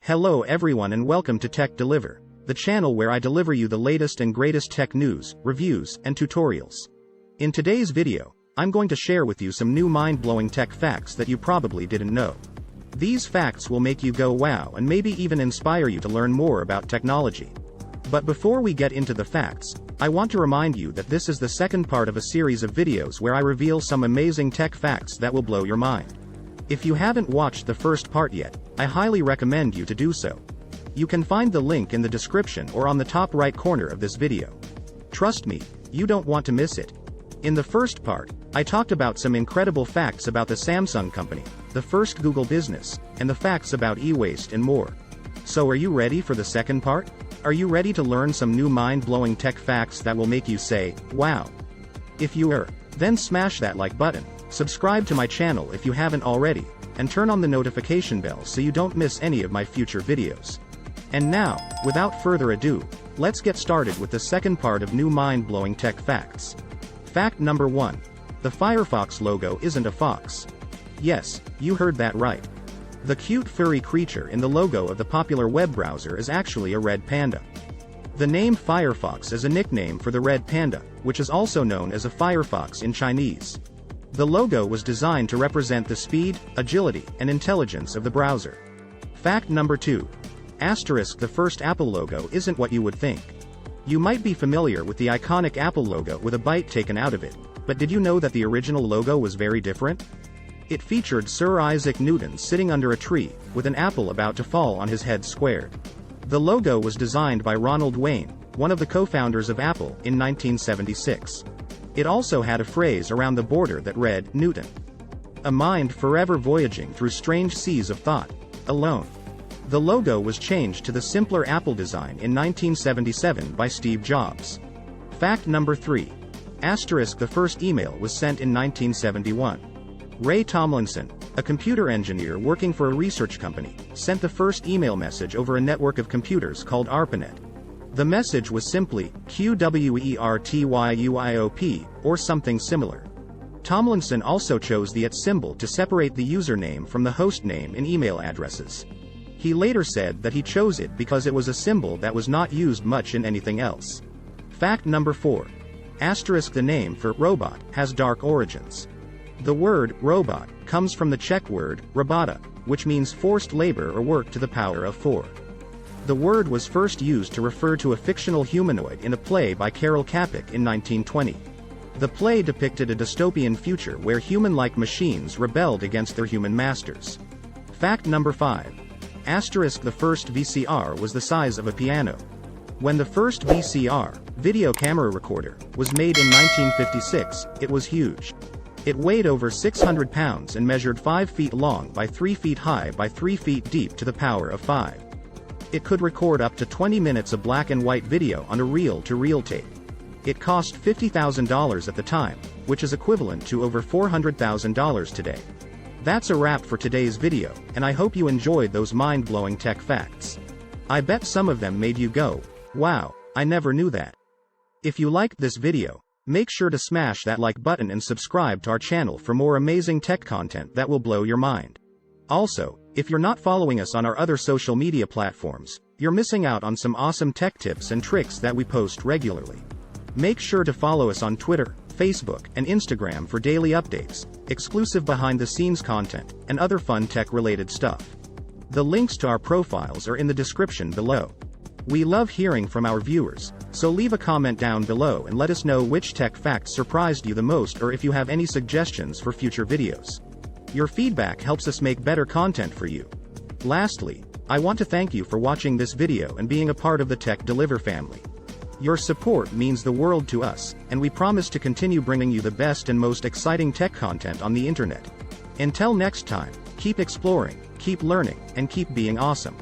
Hello everyone and welcome to Tech Deliver, the channel where I deliver you the latest and greatest tech news, reviews, and tutorials. In today's video, I'm going to share with you some new mind-blowing tech facts that you probably didn't know. These facts will make you go wow and maybe even inspire you to learn more about technology. But before we get into the facts, I want to remind you that this is the second part of a series of videos where I reveal some amazing tech facts that will blow your mind. If you haven't watched the first part yet, I highly recommend you to do so. You can find the link in the description or on the top right corner of this video. Trust me, you don't want to miss it. In the first part, I talked about some incredible facts about the Samsung company, the first Google business, and the facts about e-waste and more. So are you ready for the second part? Are you ready to learn some new mind-blowing tech facts that will make you say, wow? If you are, then smash that like button, subscribe to my channel if you haven't already, and turn on the notification bell so you don't miss any of my future videos. And now, without further ado, let's get started with the second part of new mind-blowing tech facts. Fact number 1. The Firefox logo isn't a fox. Yes, you heard that right. The cute furry creature in the logo of the popular web browser is actually a red panda. The name Firefox is a nickname for the red panda, which is also known as a firefox in Chinese. The logo was designed to represent the speed, agility, and intelligence of the browser. Fact number 2. Asterisk the first Apple logo isn't what you would think. You might be familiar with the iconic Apple logo with a bite taken out of it, but did you know that the original logo was very different? It featured Sir Isaac Newton sitting under a tree, with an apple about to fall on his head squared. The logo was designed by Ronald Wayne, one of the co-founders of Apple, in 1976. It also had a phrase around the border that read, Newton. A mind forever voyaging through strange seas of thought, alone. The logo was changed to the simpler Apple design in 1977 by Steve Jobs. Fact number 3. Asterisk the first email was sent in 1971. Ray Tomlinson, a computer engineer working for a research company, sent the first email message over a network of computers called ARPANET. The message was simply, QWERTYUIOP, or something similar. Tomlinson also chose the @ symbol to separate the username from the host name in email addresses. He later said that he chose it because it was a symbol that was not used much in anything else. Fact number 4. Asterisk the name for robot has dark origins. The word robot comes from the Czech word robota, which means forced labor or work to the power of 4. The word was first used to refer to a fictional humanoid in a play by Karel Čapek in 1920. The play depicted a dystopian future where human-like machines rebelled against their human masters. Fact number 5. Asterisk the first VCR was the size of a piano. When the first VCR, video camera recorder, was made in 1956, it was huge. It weighed over 600 pounds and measured 5 feet long by 3 feet high by 3 feet deep to the power of 5. It could record up to 20 minutes of black and white video on a reel-to-reel tape. It cost $50,000 at the time, which is equivalent to over $400,000 today. That's a wrap for today's video, and I hope you enjoyed those mind-blowing tech facts. I bet some of them made you go, wow, I never knew that. If you liked this video, make sure to smash that like button and subscribe to our channel for more amazing tech content that will blow your mind. Also, if you're not following us on our other social media platforms, you're missing out on some awesome tech tips and tricks that we post regularly. Make sure to follow us on Twitter, Facebook, and Instagram for daily updates, exclusive behind-the-scenes content, and other fun tech-related stuff. The links to our profiles are in the description below. We love hearing from our viewers, so leave a comment down below and let us know which tech facts surprised you the most or if you have any suggestions for future videos. Your feedback helps us make better content for you. Lastly, I want to thank you for watching this video and being a part of the Tech Deliver family. Your support means the world to us, and we promise to continue bringing you the best and most exciting tech content on the internet. Until next time, keep exploring, keep learning, and keep being awesome.